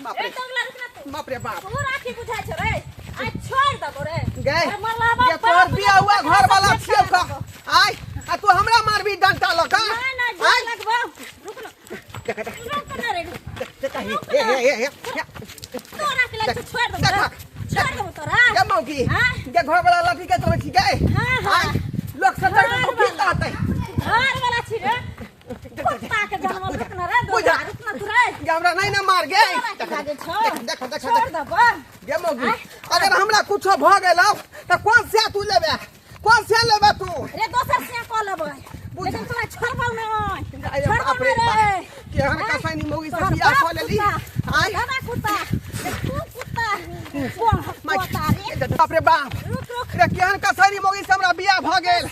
बाप रे बाप रे बाप तू राखी बुझाय छ रे आ छोड़ दबो रे गए ये तोर बिया हुआ घर वाला छियो का आय आ तू हमरा मारबी डंटा लगा आय लगबो रुक ना रे हे तो राख ले छोड़ दबो तोरा क्या मौकी ये घर वाला लाठी के तोरे छी गए हां लोग सब तो पीता आते घर वाला छी रे कुत्ता के जन्म रुक ना रे दो रुक ना तू रे हमरा नहीं ना मार गए देख छोड़ दबो ये मौकी अगर हमरा कुछ भ गेलौ त कौन से तू लेबे कौन से लेबे तू रे दोसर से को लेबे लेकिन तोरा छोड़बौ ना बाप रे के हम कसानी मौगी से बियाह क लेली आय ना कुत्ता तू कुत्ता कौन कुत्ता रे बाप रे बाप रे केहन कसानी मौगी से हमरा बियाह भ गेल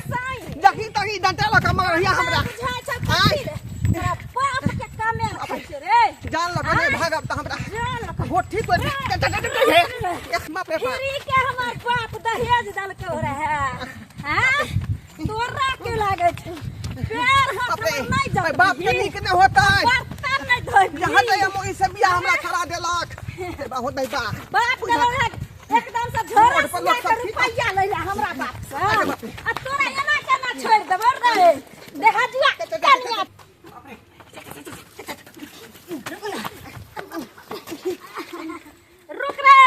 जखी तकी डंटा लका मारहिया हमरा आय तेरा बाप के कामे छै रे जान लगा नहीं भागब त हमरा होठी तो बाप रे बाप फिरी के हमर बाप दहेज दलको रहे हैं तोरा के लागे छै पैर हाथ नहीं जब बाप के नीक नहीं होता है बर्तन नहीं धोई यहाँ तो मोगी से बियाह हमरा करा देलक बहुत नहीं बाप देलक एकदम से झोरा से रुपया ले ले हमरा बाप से आ तोरा एना केना छोड़ देबो रे देखा जुआ कनिया रुक रे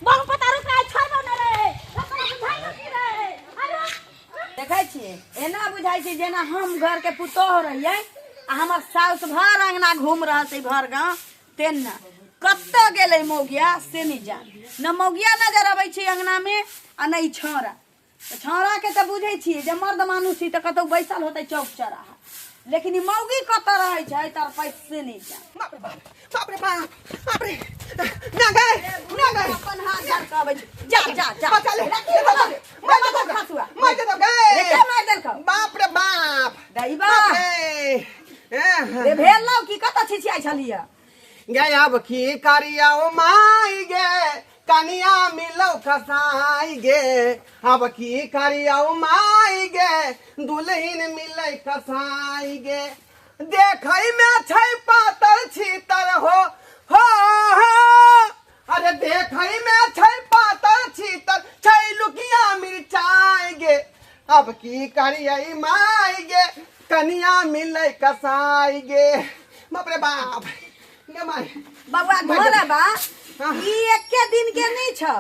बहु पता रुक रे छोड़बो न रे बुझाइ न की रे अरे देखै छी एना बुझाइ छै जेना हम घर के पुतोह रहियै आ हमर साउस भर अंगना घूम रहल छै भर गांव तेना कत्तो गेलै मौगिया से नहीं जान न मौगिया नजर अबै छै अंगना में आ नहीं छौरा छौरा के त बुझै छी जे मर्द मानुष छी त कतौ बैसल होतै चौक चौराहा लेकिन ई मौगी कतौ रहै छै तर पैसे नहीं जान बाप रे बाप रे ना गए अपन हाथ झाड़ के अबै छै जा जा जा बचा ले मैं तो गए रे के मार देलखौ बाप रे बाप दैबा रे भेल लौ की कत छिछियाइ छलिया गए अब की करिया ओ माई गे कनिया मिलो खसाई गे अब की करिया ओ माई गे दुल्हन मिले खसाई गे देखई में छै पातर छीतर हो अरे देखई में छै पातर छीतर छै लुकिया मिर्चाई गे अब की करिया माई गे कनिया मिले कसाई गे बाप रे बाप बबुआ घोड़ा बा ई एके दिन के नहीं छ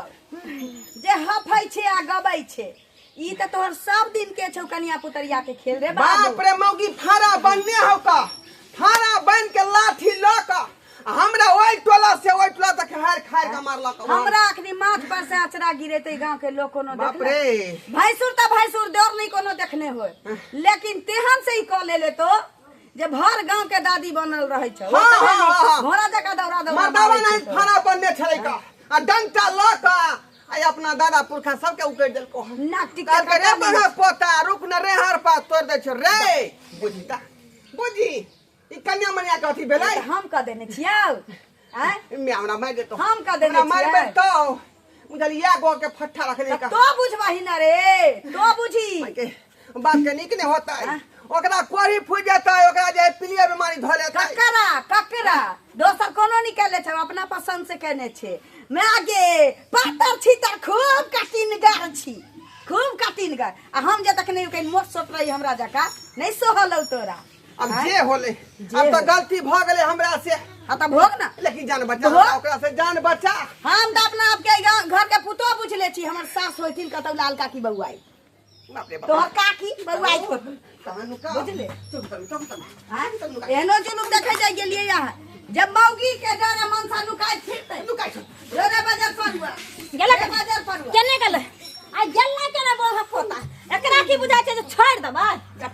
जे हफै छे आ गबै छे ई त तोहर सब दिन के छौ कनिया पुतरिया के खेल रे बाप रे मौगी फारा बनने हो का फारा बन के लाठी ल का हमरा ओइ टोला से ओइ टोला तक हार खार का मारलक हमरा अखनी माथ पर से अचरा गिरेते गांव के लोग कोनो देख बाप रे भैंसुर त भैंसुर डर नहीं कोनो देखने होय लेकिन तेहन से ही क लेले तो जे भर गांव के दादी बनल रहे छ घोड़ा जका दौड़ा दौड़ा मर्दावा नहीं फारा बनने छले का आ डंटा ल का आई अपना दादा पुरखा सब के उकेड़ देल को नाक टिक कर रे बड़ा पोता रुक न रे हर पास तोड़ दे छ रे बुझीता बुझी ई कन्या मनिया के अथी भेलै हम क देने छियौ हैं मैं हमरा मार देतो हम क देने छियै मार बे तो मुझलिया गो के फट्ठा रखने का तो बुझवाही न रे तो बुझी बात के निक ने होता है ओकरा कोरी फूट जाता है ओकरा जे पीलिया बीमारी ध लेता है ककरा दोसर कोनो निकाले छ अपना पसंद से कहने छे मैं आगे पातर छी त खूब कटिनगार छी खूब कटिनगार आ हम जे तक नहीं कहीं मोट सोट रही हमरा जका नहीं सोहलौ तोरा अब जे होले अब तो गलती भ गेले हमरा से आ त भोग ना लेकिन जान बचा ओकरा से जान बचा हम त अपना आपके घर के पुतो बुझले छी हमर सास होइथिन कतौ लाल काकी बउआई बाप रे बाप तोहर काकी बउआई बुझले एनो जुलूम देखे जाय गेलिए यहाँ जब मौगी के डरे मनसा लुकाय फिरते डरे बाजार परुआ गेले बाजार परुआ केने गेले आ गेले केने बोल पोता एकरा की बुझाय छै जे छोड़ देबै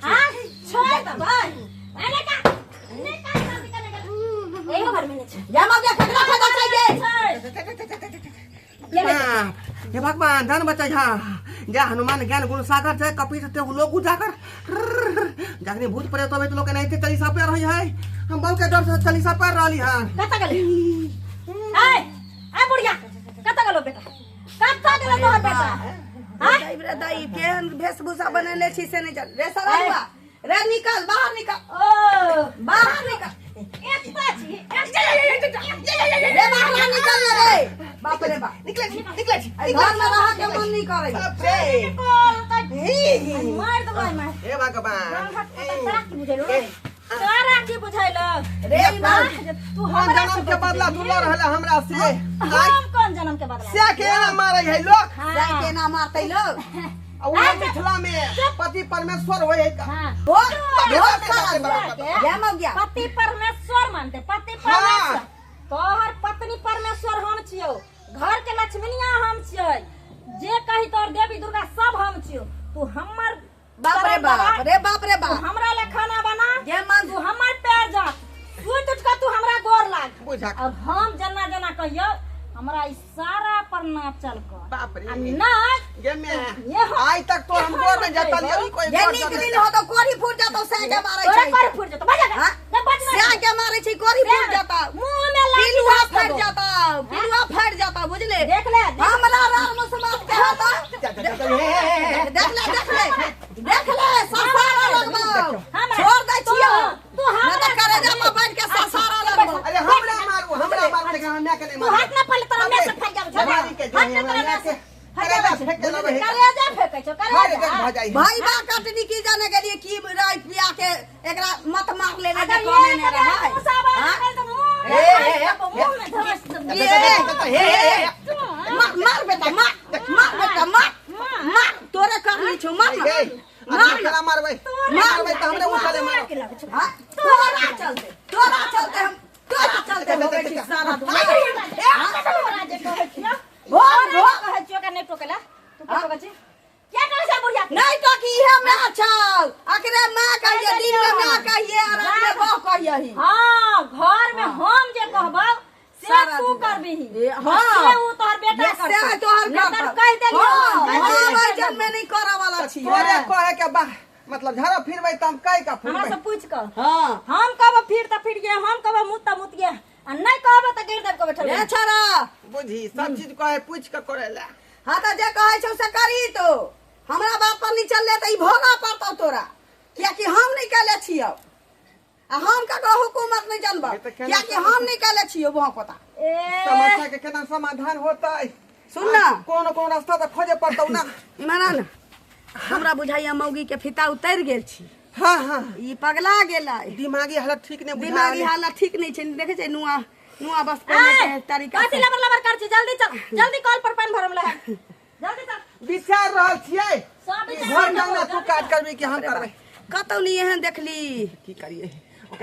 हां छोड़ देबै अरे का ने का केने गेले एगो घर में छै या मौगी खतरा खतरा चाहिए हे भगवान धन बचा जा जा हनुमान ज्ञान गुण सागर जय कपीस ते लोग उजागर जागने भूत प्रेत होवे तो लोग नहीं थे चालीसा पैर रही है हम बल के डर से चालीसा पैर रहली हां कता गेले ए बुढ़िया कता गेलो बेटा कता गेलो तोहर बेटा हां दाई केहन वेशभूषा बनले छी से नहीं चल रे सरवा रे निकल बाहर निकल ओ बाहर निकल एक पाछी रे बाहर बाप रे बाप निकले छी, निकले छी, आई घर में रह के मन नहीं करे बाप रे मार दो भाई मार हे भगवान तोरा की बुझाइलो रे तोरा की बुझाइलो रे माँ तू कौन हमरा जन्म के बदला तू लड़ रहले हमरा से हम कौन जन्म के बदला से के ना मारे है लोग जाय के ना मारते लोग और वो मिथिला में पति परमेश्वर होय है का हां हो क्या हो गया पति परमेश्वर मानते पति परमेश्वर तोहर पत्नी परमेश्वर हम छियो घर के लक्ष्मीनिया हम छियै जे कही तोर देवी दुर्गा सब हम छियो तू हमर बाप रे बाप रे बाप रे तू बाप हमरा ले खाना बना ये मान तू हमर पैर जा तू तुझका तू हमरा गोर लाग बुझा अब हम जना जना कहियो हमरा इशारा पर ना चल कर बाप रे ना ये मैं आज तक तो हम गोर में जाता नहीं कोई ये नीक दिन हो तो कोरी फूट जातो से के मारे तोरा छै कर फुट जतो बजा हां ना बज से के मारे छै कोरी फूट जाता मुंह में लाठी पिलुआ फट जाता पिलुआ फट जाता बुझले देख ले हमरा राम समाज के होता देख ले ससारा लगबो छोड़ दे छियो तू ना तो करे जा में बैठ के ससारा लगबो अरे हमरा मारू लेकिन हम के नहीं तू हाथ ना पहले तोरा में से फेंक जा मारी के जो हमरा के अरे बा फेंक देलो है करेजा फेंकै छौ करेजा भाई भाई बा कटनी की जाने के लिए की राय पिया के एकरा मत मार लेने के कोने ने रहा मार बेटा मार तोरे करनी छो मार मार मारबै मारबै त हमरे उठाले मार हां तोरा चलते हो गई सारा नहीं तो की है मैं अच्छा अकरे मां कहिए दिन में मैं कहिए और अपने बह कहिए हां घर में हम जे कहबौ से तू करबी हां से उ तोहर बेटा करतौ से तोहर नतर कह देलियो हां भाई जन में नहीं करा वाला छी तोरे कहे के बा मतलब झरा फिरबै त हम काई का हमरा फिरबै से पूछ कर हां हम कहबो फिर त फिर गए हम कहबो मुत त मुत गए आ नहीं कहबो त गिर देब के बैठल ए छरा बुझी सब चीज कहे पूछ के करेला हां त जे कहे छौ से करी तो हमरा बाप पर नहीं चलले त ई भोगा पड़तौ तोरा किया कि हम नहीं कहले छियो आ हम ककरो हुकूमत नहीं जानबो किया कि हम नहीं कहले छियो वहां पता समस्या के केना समाधान होतै सुन ना कोन कोन रास्ता त खोजे पड़तौ ना इमाना ना हमरा बुझाइया मौगी के फिता उतर गेल छी हां हां ई पगला गेला दिमागी हालत ठीक ने बुझा दिमागी हालत ठीक नहीं छै देखे छै नुआ नुआ बस करने के तरीका काटी लबर लबर कर छी जल्दी चल जल्दी कॉल पर पानी भरम ले जल्दी चल विचार रहल छियै सब घर जाना तू काज करबी कि हम करबै कतौ नहीं एहन देखली की करिए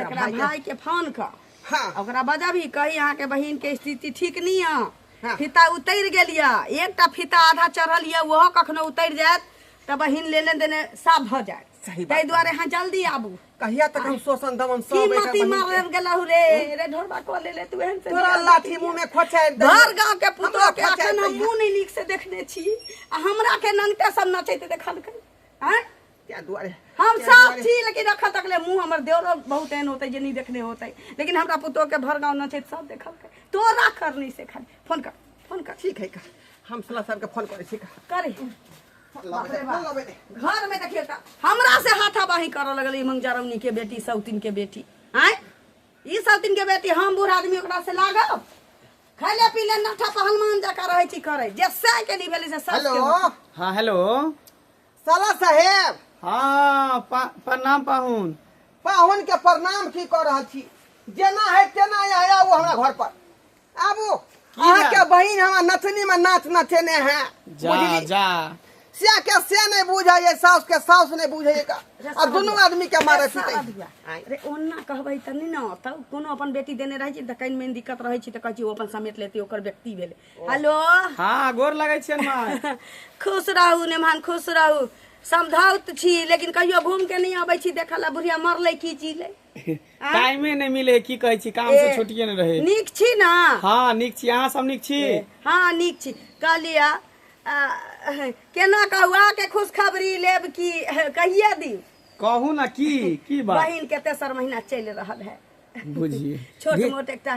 एकरा भाई के फोन कर हां ओकरा बजाबी कही अहाँ के बहिन के स्थिति ठीक नहीं है हाँ। फिता उतर गेलिया एकटा फिता आधा चढ़ल ये वो कखनो उतर जात त बहिन लेने देने साफ भ जाए सही तै द्वारे हां जल्दी आबू कहिया तक हम शोषण दमन की सब मती मारन गेलहु रे रे ढोरबा को ले तू एहन से तोरा लाठी मुंह में खोचाइ दे घर गांव के पुतोह हमरा के खोचाइ अखन हम दैया। मुंह नहीं नीक से देखने छी आ हमरा के नंगटे सब नचैत देखल के हैं क्या दुआरे हम क्या साफ दुआरे? छी लेकिन रखा तकले मुंह हमर देवरो बहुत एहन होते जे नहीं देखने होते लेकिन हमरा पुतोह के भर गांव नचैत सब देखल के तोरा कर नहीं से खाली फोन कर ठीक है का हम सला साहब के फोन करे छी का करे बाप रे बाप घर में देखिए ता हमरा से हाथाबाही कर लगल मंगजरौनी के बेटी सौतीन के बेटी हैं ई सौतीन के बेटी हम बूढ़ आदमी ओकरा से लागब खाइले पीले नठा पहलमान जका रहे छी करे जे से के नहीं भेली से सब हेलो के हाँ हेलो सला साहेब हाँ प्रणाम पाहुन पाहुन के प्रणाम की कर रहल छी जेना है तेना आया वो हमरा घर पर आबू अहाँ के बहिन हमरा नथनी में नाच नचेने हैं जा जा से के से नहीं बुझाइए सास के सास नहीं बुझाइए का और दोनों आदमी के मारे पीटे अरे ओन्ना कहबै त नहीं न त कोनो अपन बेटी देने रहे छी त कहीं में दिक्कत रहे छी त कहै छी ओ अपन समेट लेते ओकर व्यक्ति भेले हेलो हाँ गोर लगे छियन माँ खुश रहू नेमान खुश रहू समझाउत छी लेकिन कहियो घूम के नहीं आबै छी देखला बुढ़िया मरले की चीले टाइमे नहीं मिले की कहे छी काम से छुट्टिए नहीं रहे नीक छी ना हाँ नीक छी अहाँ सब नीक छी हाँ नीक छी कहलिया केना कहुआ के खुशखबरी लेब की कहिए दी कहू ना की बात बहिन के तेसर महीना चल रहल है बुझिए छोट मोट एकटा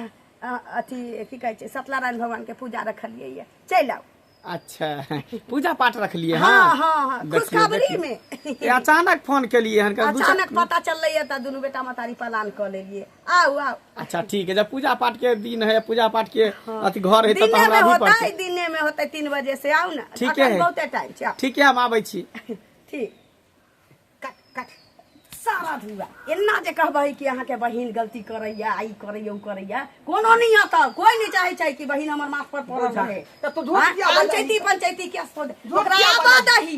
अथी की कहै छै सत्यनारायण भगवान के पूजा रखलिए ये चल आओ अच्छा पूजा पाठ रख लिए हाँ हाँ हाँ देखिए, खुशखबरी देखिए। में ये अचानक फोन के लिए अचानक पता चल रही है तो दोनों बेटा मतारी पलान कर ले लिए आओ आओ अच्छा ठीक है, जब पूजा पाठ के दिन है, पूजा पाठ के अथी घर है, तब दिने में हमरा भी होता है पड़तै। दिने में होता है 3 बजे से आओ ना ठीक अखन है। बहुते टाइम छै आओ। ठीक है, हम आबै छी। ठीक कट कट सारा धुआ एना जे कहबै कि अहाँ के बहिन गलती करैया आई करैया उ करैया कोनो नहीं आता कोई नहीं चाहे छै कि बहिन हमर माथ पर पड़ल रहे तो तू झूठ किया बोल रही? पंचायती के झूठ ओकरा किया बोल आबा दही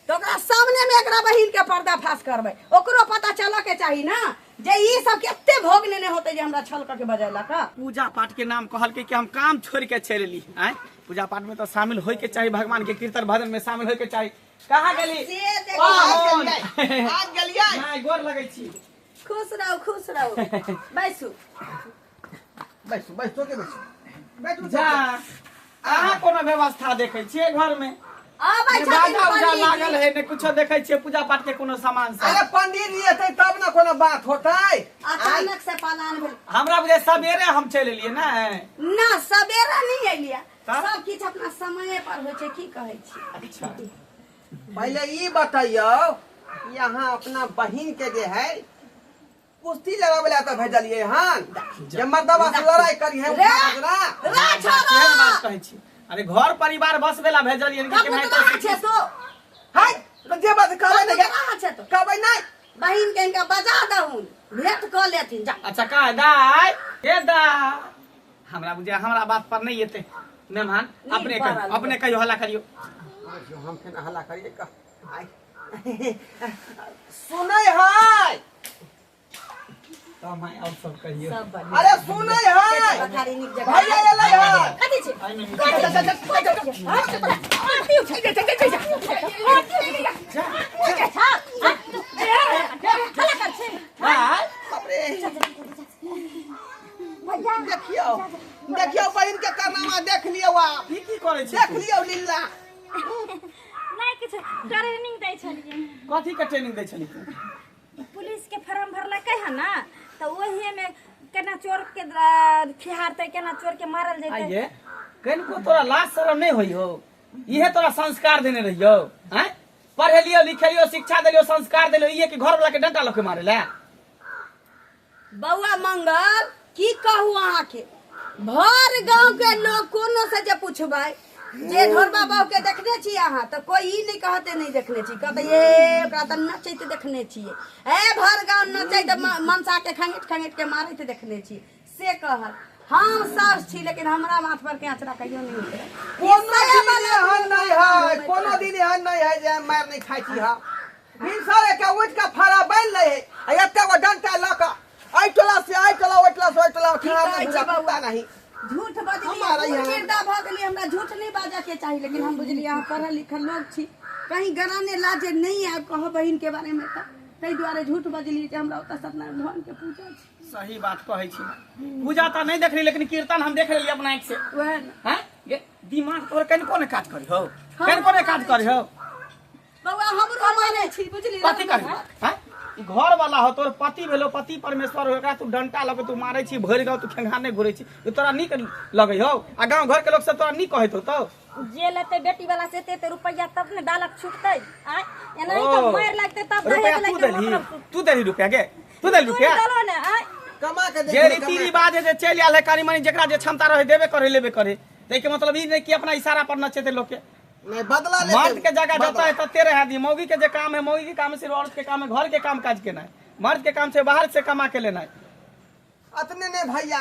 तो ओकरा सामने में एकरा बहिन के पर्दाफाश करबै ओकरो पता चलऽ के चाही ना जे ई सब केते भोग लेने होते जे हमरा छल के बजेला का पूजा पाठ के नाम कहल के कि हम काम छोड़ के चल ली आय पूजा पाठ में तो शामिल होय के चाहिए, भगवान के कीर्तन भजन में शामिल होय के चाहिए। कहाँ गेली? से देखो आज गलिया नहीं, गोर लगै छी। खुश रहो बैसू बैसो बैसो के बैसो जा अहाँ कोनो व्यवस्था देखै छियै घर में? आबै ने छथिन बाजा उजा पंडित लागल जी। है, ने कुछो देखै छियै पूजा पाठ के कोनो सामान अरे सब। पंडित जी एतै तब ना कोनो बात होतै। अचानक से पालान भेल हमरा बुझे सवेरे हम चल एलियै ना। ना सवेरा नहीं एलिया तब? सब किछ अपना समय पर होइ छै की कहै छी। अच्छा पहले ई बताइयो यहाँ अपना बहिन के जे है कुश्ती लड़ावे ला तो भेजलिए हन जे मर्दवा से लड़ाई करी है रे केहन छोरा बात कहै छी? अरे घर परिवार बस बेला भेजलियै कि कब भाई कहाँ छै तो हाय तो जे बात कहबै कब नहीं कहाँ छै तो कहबै नहीं बहिन के इनका बजा दहुन भेंट क लेथिन जा अच्छा का दाई ए दा हमरा बुझे हमरा बात पर नहीं एते मेहमान अपने बरल कहियो, अपने कहियो हल्ला करियो। हम फिर हल्ला करिए का सुनै है तो मैं और सब कहियो। सब बढ़िया अरे सुनै है पथारी निक जगह भैया एलै है कथी छै आई में आरती उठा जा हल्ला कर छै दाई बाप रे देखियो देखियो बहिन के कारनामा देख लियो आप की करै छी? देख लियो लीला नहीं कुछ ट्रेनिंग दै छलिए कथी के ट्रेनिंग दै छली तू? पुलिस के फॉर्म भरलकै है ना तो वही में केना चोर के खिहारते केना चोर के मारल जेतै। आइए कनिको तोरा लाज शरम नहीं होई हो? इहे तोरा संस्कार देने रहियो हैं? पढ़े लियो लिखे लियो शिक्षा देलियो संस्कार देलियो, इहे कि घर वाला के डंटा लके मारे ला? बउआ मंगल की कहू अहाँ के भर गांव के लोग कोनो से जे पूछबै जे ढोर बाबा के देखने छी अहाँ तो कोई ई नहीं कहते नहीं देखने छी कहते ये ओकरा त नचैत देखने छियै ए भर गांव नचैत मनसा के खंगेट के मारैत देखने छी से कहल हम सास छी लेकिन हमरा माथ पर के आंचरा कहियो नहीं उतरे कोनो दिन एहन नहीं है कोनो दिन एहन नहीं है जे मार नहीं खाई छी हम भिनसर के उठ के फड़ा बैल ले है आ एते गो डंटा ल के आई टोला से आई टोला ओइ टोला से ओइ टोला की उठा कहै में छी पूरा बउआ? नहीं झूठ हमारा बजलिए यहाँ- निर्दा भ गेलिए हमरा झूठ नहीं बाजा के चाहिए लेकिन हम बुझलिए अहाँ पढ़ल लिखल लोग छी कहीं गराने लाजे नहीं आब कह बहिन के बारे में त तै दुआरे झूठ बजलिए जे हमरा ओतऽ सत्यनारायण भगवान के पूजा छी सही बात कहै छी। पूजा तो नहीं देखली लेकिन कीर्तन हम देख लेली अपना आँख से। वह हैं? ये दिमाग तोर कनिको ने काज करी हो? कनिको ने काज करी हो? बउआ हमरो माने छी बुझली कथी करी? हैं? ई घर वाला हो तोर पति भेलो, पति परमेश्वर हो, एकरा तू डंटा लगे तू मारै छी, भरि गाँव तू खेंगाने घुरै छी, ई तोरा नीक लगै हो? आ गाँव घर के लोग सब तोरा नीक कहैत हो तो? जे लेते बेटी वाला से ते रुपया तब ने डालक छूटतै आ एना ही ओ, तो मार लगते तब रुपया दहेज तू लगते देली? तू देली रुपया गे? तू देली रुपया? चलो ने आ कमा के जे रीति रिवाज है जे चल आयल है कनी मनी जेकरा जे क्षमता रहे देबे करे लेबे करे, तै के मतलब ई नहीं कि अपना इशारा पर नचेते लोग के। नहीं बदला ले मर्द के जगह जाता है तते रह दी, मौगी के जे काम है मौगी के काम है, सिर्फ औरत के काम है घर के काम काज के है, मर्द के काम से बाहर से कमा के लेना है। अतने ने भैया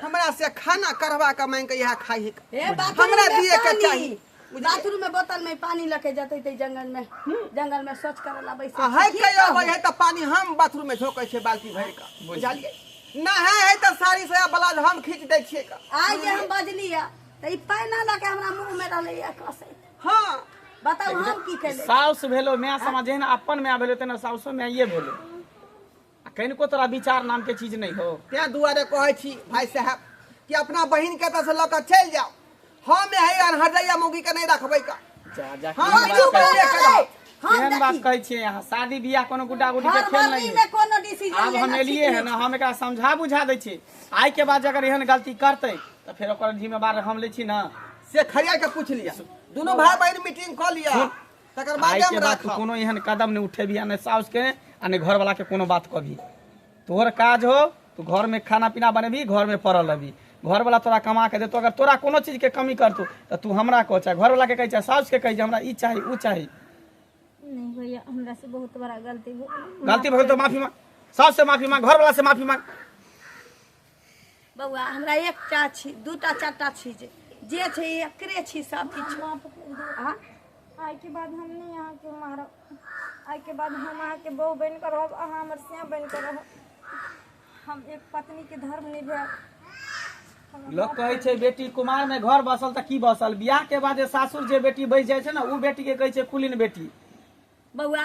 हमरा से खाना करवा के मांग के यहाँ खाई है ए हमरा दिए के चाहिए बाथरूम में बोतल में पानी लेके जतै तै जंगल में स्वच्छ करे ला बैसे है कहियो भाई है तो पानी हम बाथरूम में झोकै छे बाल्टी भर के बुझलिए ना है तो साड़ी से ब्लाउज हम खींच दै छिए का आइ जे हम बजलिया त ई पैना लके हमरा मुंह में रहलै कसै हां बताओ हम की केले साउस भेलो मैं समझे ना अपन में भेलो तेना साउसो में ये भेलो, आ कनिको तोरा विचार नाम के चीज नहीं हो। त्या दुआरे कहै छी भाई साहब कि अपना बहिन के तो से लक चल जाओ, हम है अनहदैया मौगी के नहीं रखबै का। जा जा हाँ, केहन चुप बात रह। कहै- हम केहन बात देखी कहै छियै यहाँ? शादी बियाह कोनो गुड्डा गुड्डी के हर खेल बारी नहीं में है। कोनो डिसीजन आब हम एलिए है ना, हम एकरा समझा बुझा दै छी, आइ के बाद अगर एहन गलती करतै तो फिर ओकर जिम्मेवार हम ले छी ना, से खरिया के पूछ लिया दोनों भाई बहन मीटिंग कर लिया तकर बाद आइ हम के बाद राखब कोनो एहन कदम नहीं उठेबी आ नहीं साउस के आ नहीं घर वाला के कोनो बात कभी तोहर काज हो तू घर में खाना पीना बनेबी घर में पड़ल रहबी घर वाला तोरा कमा के देतो अगर तोरा कोनो चीज के कमी करतो तो तू हमरा कह चाहे घर वाला के कह चाहे साउस के कह जे हमरा ई चाही ऊ चाही नहीं भैया हमरा से बहुत बड़ा गलती हो गलती भइल तो माफी मांग साउस से माफी मांग घर वाला से माफी मांग बउआ हमरा एकटा छी दूटा चारटा छी जे छै एकरे छी सब किछु हाँ आई के बाद हम नहीं यहाँ के मारब आई के बाद हम अहाँ के बहू बन कर रहब अहाँ हमर सिया बन कर रहब हम एक पत्नी के धर्म निभाएब लोग कहे छै बेटी कुमार में घर बसल त की बसल बियाह के बाद सासुर जे बेटी बैस जाय छै ना ऊ बेटी के कहे छै कुलीन बेटी बउआ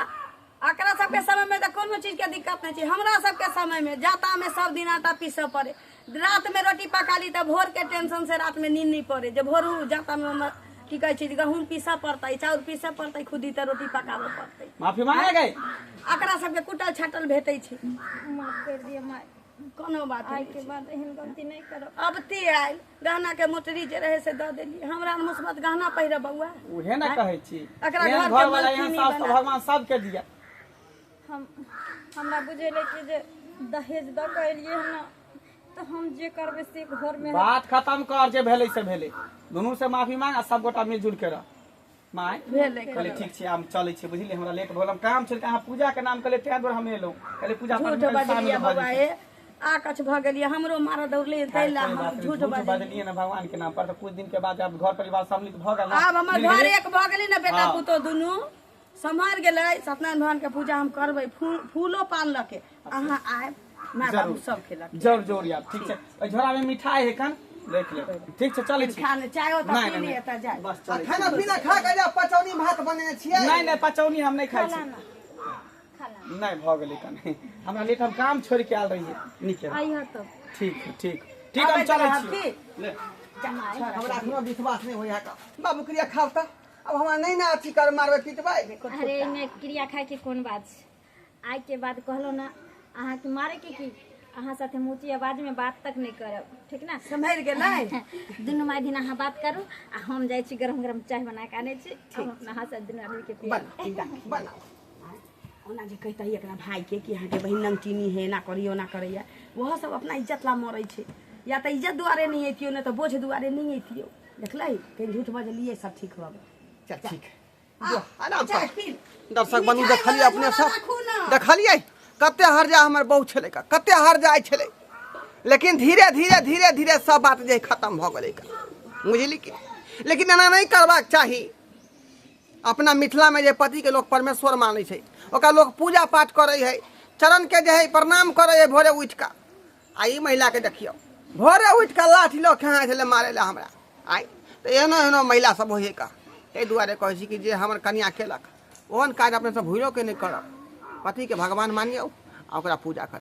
एकरा सबके समय में तो कोनो चीज के दिक्कत नहीं छै हमरा सबके समय में जाता में सब दिन आटा पीसऽ पड़े रात में रोटी पका ली तो भोर के टेंशन से रात में नींद नहीं पड़े जब भोर जाता में की कहे छै गहूम पीसऽ पड़तै चाउर पीसऽ पड़तै खुदी तो रोटी पकाबऽ पड़तै माफी मांगे गए एकरा सबके कुटल छाटल भेटै छै माफ कर दिए माय कोनो बात आई नहीं के बाद एहन गलती नहीं करब अब ते आयल गहना के मोटरी जे रहे से दऽ देलिए हमरा मुसीबत गहना पहिरे बउआ उहे ना कहै छी एकरा एहन घर के घर वाला एहन मलकिनी सास तो बना। भगवान सबके दिया हमरा बुझेले कि जे दहेज द के एलिए हम ना तो हम जे करबे से घर में बात खत्म कर जे भेलै से भेलै दुनू से माफी मांग आ सब गोटा मिलजुल के रह माय भेलै कहले ठीक छै हम चलै छी बुझलिए हमरा लेट भोल हम काम छै अहाँ पूजा के नाम कहले तै दुआरे हम एलौ कहले पूजा पर झूठ बजलिए बउआ ए आकछ भ गेलिए हमरो मार दौड़ले तैला हम झूठ बजलिए बजलिए ना भगवान के नाम पर तो कुछ दिन के बाद जब घर परिवार सम्मिलित भ गेल अब हमर घर एक भ गेली ना बेटा पुतो दुनू संभाल गेलै सत्यनारायण भगवान के पूजा हम करबै फूलो पान लके अहाँ आए माय बाबू सब खेलक जरूर जरूर यार ठीक छै ओइ झोरा में मिठाई है कन देख ले ठीक छै चलै छी खाने चाय तो नहीं, पी नहीं, लिए त जाए बस चलै छी खाना पीना खा के जा पचौनी भात बनेने छियै नहीं नहीं पचौनी हम नहीं खाइ छी खाला नहीं भ गेलै कन हमरा लेट हम काम छोड़ के आल रहिए नीचे आई ह तो ठीक हम चलै छी ले हमरा कोनो विश्वास नहीं होइया का बाबू क्रिया खाव त अब हमरा नहीं ना अथी कर मारबे पिटबै अरे मैं क्रिया खाए के कोन बात छै आई के बाद कहलो ना अहाँ के मारे के अहाँ साथे मोटी आवाज में बात तक नहीं करब ठीक ना संभल गेलै दुनू माय दिन अहाँ बात करू आ हम जाइ छी गरम गरम चाय बना के आनै छी हम अपना हाथ से दुनू आदमी के पिया बना ओना जे कहता एकरा भाई के कि अहाँ के बहिन नमकीनी है ना करियो ना करैया वह सब अपना इज्जत ला मरै छै या त इज्जत दुआरे नहीं एतियो ना तो बोझ दुआरे नहीं एतियो देखलै कहीं झूठ बजलिए सब ठीक हो चल ठीक है जो आराम चाय कर पी दर्शक बंधु देखलिए अपने सब देखलिए कते हर जा हमर बहु छले का कते हर जाय छले लेकिन धीरे धीरे धीरे धीरे सब बात जे खत्म भ गेलै का बुझली कि लेकिन एना नहीं करबाक चाही अपना मिथिला में जे पति के लोग परमेश्वर मानै छै ओकरा लोग पूजा पाठ करे है चरण के जे है प्रणाम करे है भोरे उठ का आ ई महिला के देखियो भोरे उठ का लाठी लो कहाँ छले मारे ला हमरा आई तो एहनो एहनो महिला सब होइए का एहि दुआरे कहै छी कि जे हमर कन्या केलक ओहन काज अपने सब भूलो के नहीं करब पति के भगवान मानियौ आ ओकरा पूजा कर